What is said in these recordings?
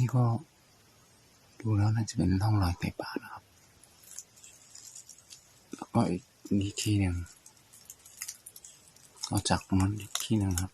นี้ก็ดูแล้วน่าจะเป็นร่องรอยไก่ป่านะครับแล้วก็อีกที่หนึ่งก็จากตรงนั้นอีกที่หนึ่งครับ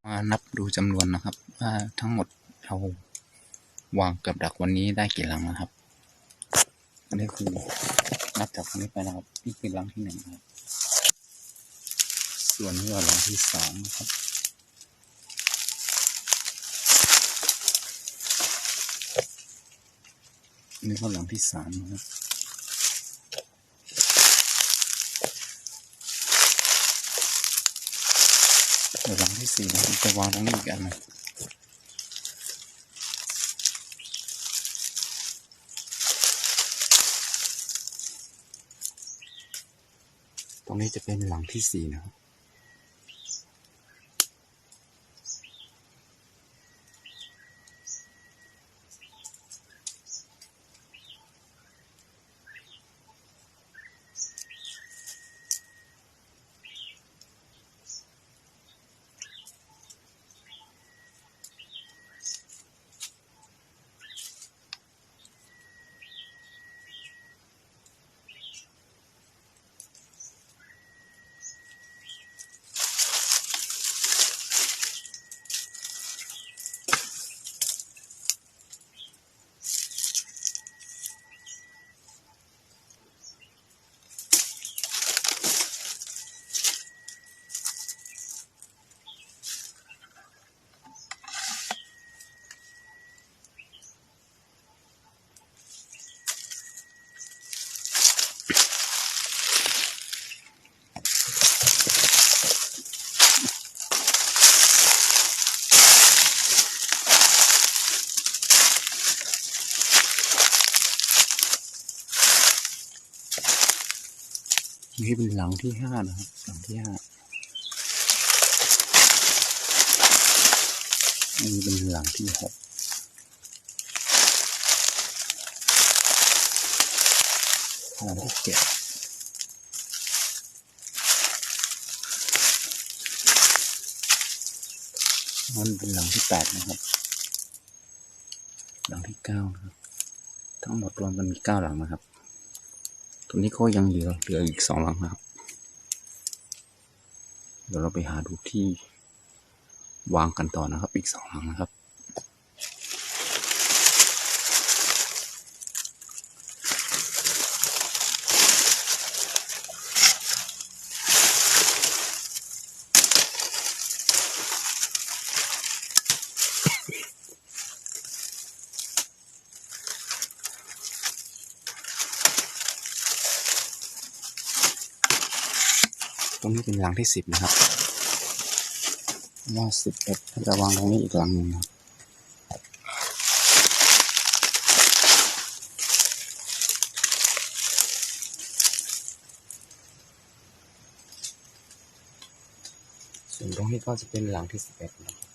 มานับดูจำนวนนะครับว่าทั้งหมดเรา วางกับดักวันนี้ได้กี่หลังนะครับอันนี้คือนับจากตรงนี้ไปนะครับนี่คือหลังที่ 1ครับส่วนนี้ก็หลังที่ 2นะครับนี่ก็หลังที่ 3นะครับหลังที่ 4นะครับจะวางตรงนี้อีกอันนึงตรงนี้จะเป็นหลังที่ 4นะครับนี่เป็นหลังที่ 5นะครับหลังที่ 5อันนี้เป็นหลังที่ 6หลังที่ 7มันเป็นหลังที่ 8นะครับหลังที่ 9นะครับทั้งหมดรวมกันมี9หลังนะครับตรงนี้ก็ยังเหลืออีก2หลังนะครับเดี๋ยวเราไปหาดูที่วางกันต่อนะครับอีก2หลังนะครับตรงนี้เป็นหลังที่10นะครับว่า11จะวางตรงนี้อีกหลังนึงนะครับส่วนตรงนี้ก็จะเป็นหลังที่11นะครับ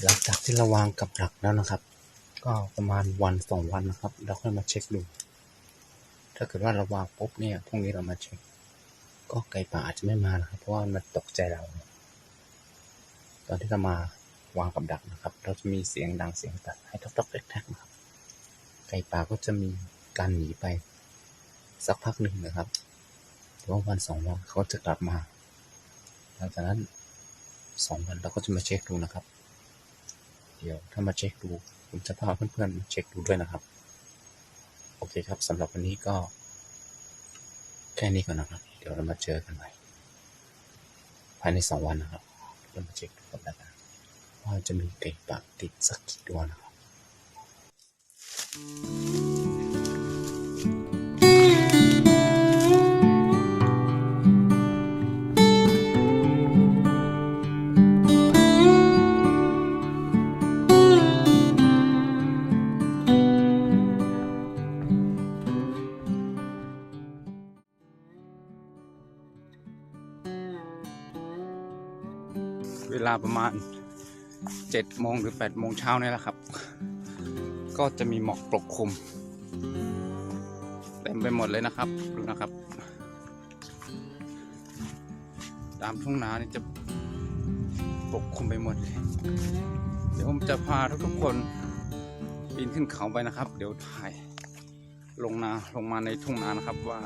หลังจากที่เราวางกับดักแล้วนะครับก็ประมาณ1-2 วันนะครับเราค่อยมาเช็คดูถ้าเกิดว่าเราวางปุ๊บเนี่ยพรุ่งนี้เรามาเช็คก็ไก่ป่าอาจจะไม่มานะครับเพราะว่ามันตกใจเราตอนที่เรามาวางกับดักนะครับเราจะมีเสียงดังเสียงตัดให้ท็อกแท็กนะครับไก่ป่าก็จะมีการหนีไปสักพักหนึ่งนะครับหรือว่า1-2 วันเขาจะกลับมาหลังจากนั้น2 วันเราก็จะมาเช็คดูนะครับเดี๋ยวถ้ามาเช็คดูผมจะพาเพื่อนๆมาเช็คดูด้วยนะครับโอเคครับสำหรับวันนี้ก็แค่นี้ก่อนนะครับเดี๋ยวเรามาเจอกันใหม่ภายใน2 วันนะครับเรามาเช็คดูกันนะครับว่าจะมีไก่ป่าติดสักกี่ตัวนะครับ าประมาณ7 โมงหรือ8 โมงเช้านี่แหละครับก็จะมีหมอกปกคลุมเต็มไปหมดเลยนะครับดูนะครับตามทุ่งนานี่จะปกคลุมไปหมดเลยเดี๋ยวผมจะพาทุกคนปีนขึ้นเขาไปนะครับเดี๋ยวถ่ายลงมาในทุ่งนานะครับว่า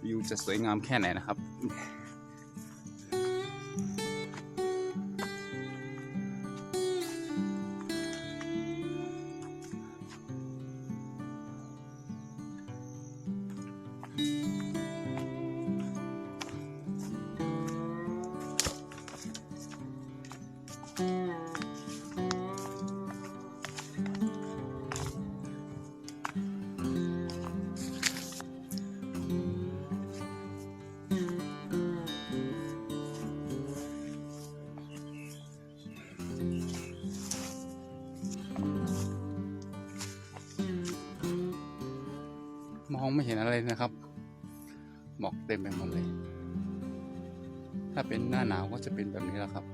วิวจะสวยงามแค่ไหนนะครับมองไม่เห็นอะไรนะครับหมอกเต็มไปหมดเลยถ้าเป็นหน้าหนาวก็จะเป็นแบบนี้แหละครับ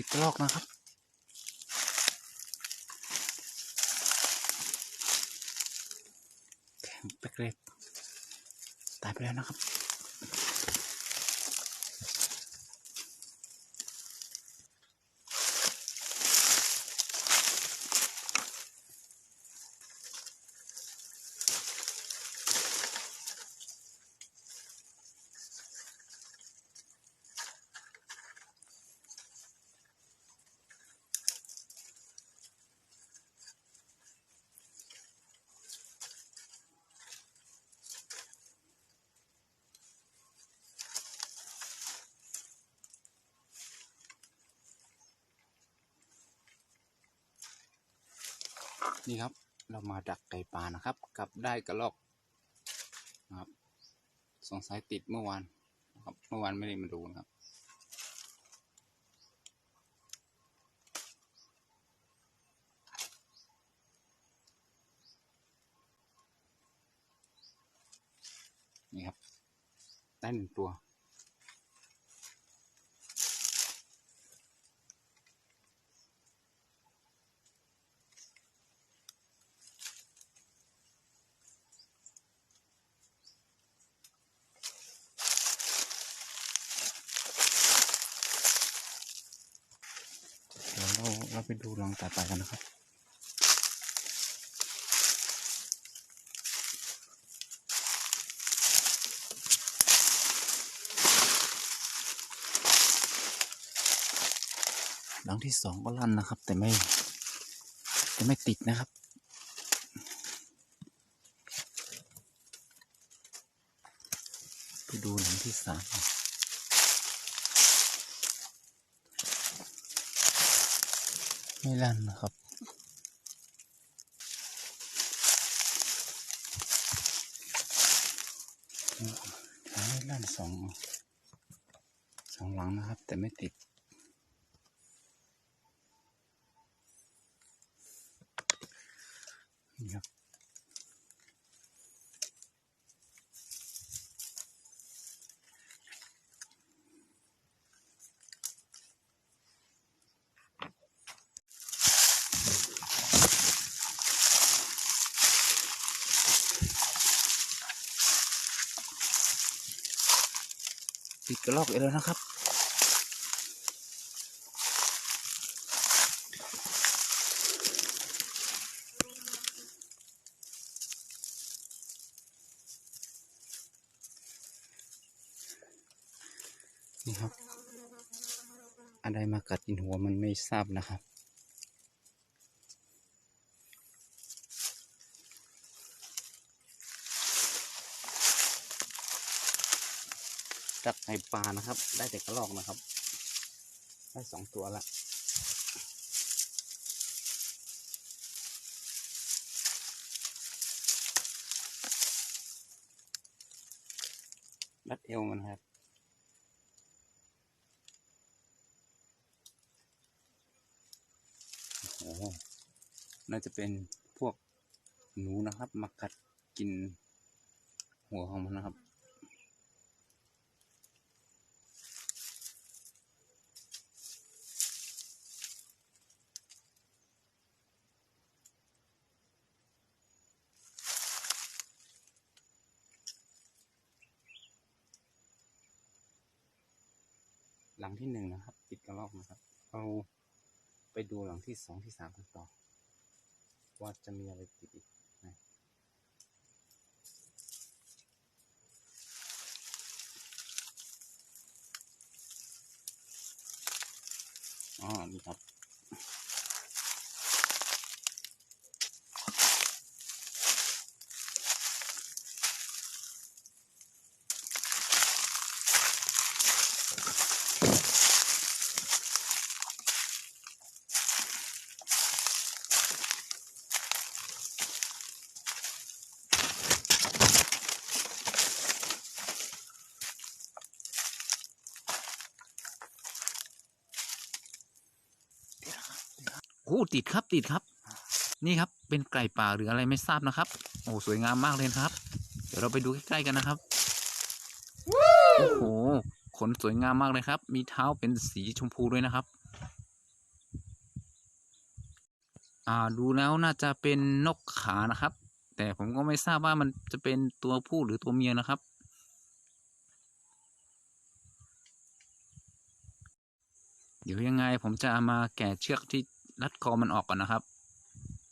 ติดกระรอกนะครับแข็งเป๊กเลยตายไปแล้วนะครับนี่ครับเรามาดักไก่ป่านะครับกลับได้กระรอกนะครับสงสัยติดเมื่อวานนะครับเมื่อวานไม่ได้มาดูนะครับนี่ครับได้1 ตัวเดี๋ยวเราไปดูรังต่อไปกันนะครับรังที่2ก็ลั่นนะครับแต่ไม่ติดนะครับไปดูรังที่3ไม่ลั่นนะครับไม่ลั่นสองหลังนะครับแต่ไม่ติดนี่ครับติดกระรอกอีกแล้วนะครับ นี่ครับอะไรมากัดกินหัวมันไม่ทราบนะครับจับไก่ปลานะครับได้แต่กระรอกนะครับได้2 ตัวละรัดเอวมันครับโอ้โหน่าจะเป็นพวกหนูนะครับมากัดกินหัวของมันนะครับหลังที่1นะครับติดกระรอกนะครับเราไปดูหลังที่2ที่3กันต่อว่าจะมีอะไรติดอีกนะนี่ครับโอ้ติดครับติดครับนี่ครับเป็นไก่ป่าหรืออะไรไม่ทราบนะครับโอ้สวยงามมากเลยครับเดี๋ยวเราไปดูใกล้ๆกันนะครับโอ้โหขนสวยงามมากเลยครับมีเท้าเป็นสีชมพูด้วยนะครับดูแล้วน่าจะเป็นนกขานะครับแต่ผมก็ไม่ทราบว่ามันจะเป็นตัวผู้หรือตัวเมียนะครับเดี๋ยวยังไงผมจะมาแกะเชือกที่รัดคอมันออกก่อนนะครับ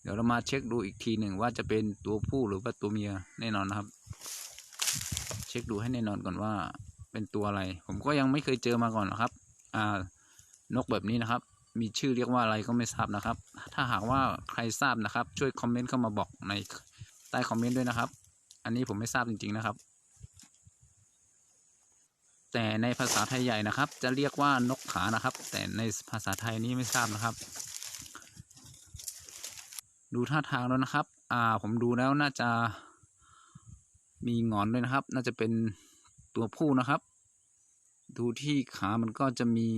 เดี๋ยวเรามาเช็คดูอีกทีหนึ่งว่าจะเป็นตัวผู้หรือว่าตัวเมียแน่นอนนะครับเช็คดูให้แน่นอนก่อนว่าเป็นตัวอะไรผมก็ยังไม่เคยเจอมาก่อนนะครับนกแบบนี้นะครับมีชื่อเรียกว่าอะไรก็ไม่ทราบนะครับถ้าหากว่าใครทราบนะครับช่วยคอมเมนต์เข้ามาบอกในใต้คอมเมนต์ด้วยนะครับอันนี้ผมไม่ทราบจริงๆนะครับแต่ในภาษาไทยใหญ่นะครับจะเรียกว่านกขานะครับแต่ในภาษาไทยนี้ไม่ทราบนะครับดูท่าทางแล้วนะครับผมดูแล้วน่าจะมีหงอนด้วยนะครับน่าจะเป็นตัวผู้นะครับดูที่ขามันก็จะมี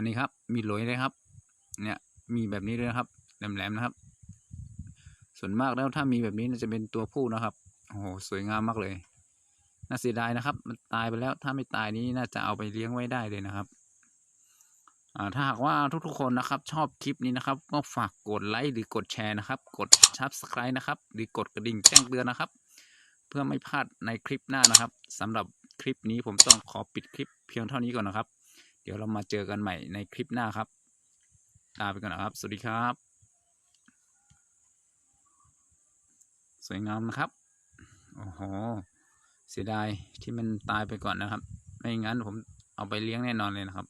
นี่ครับมีหลอยเลยครับเนี่ยมีแบบนี้เลยนะครับแหลมๆนะครับส่วนมากแล้วถ้ามีแบบนี้น่าจะเป็นตัวผู้นะครับโอ้โหสวยงามมากเลยน่าเสียดายนะครับมันตายไปแล้วถ้าไม่ตายนี้น่าจะเอาไปเลี้ยงไว้ได้เลยนะครับถ้าหากว่าทุกๆคนนะครับชอบคลิปนี้นะครับก็ฝากกดไลค์หรือกดแชร์นะครับกด Subscribe นะครับหรือกดกระดิ่งแจ้งเตือนนะครับเพื่อไม่พลาดในคลิปหน้านะครับสำหรับคลิปนี้ผมต้องขอปิดคลิปเพียงเท่านี้ก่อนนะครับเดี๋ยวเรามาเจอกันใหม่ในคลิปหน้าครับลาไปก่อนนะครับสวัสดีครับสวยงามนะครับโอ้โหเสียดายที่มันตายไปก่อนนะครับไม่งั้นผมเอาไปเลี้ยงแน่นอนเลยนะครับ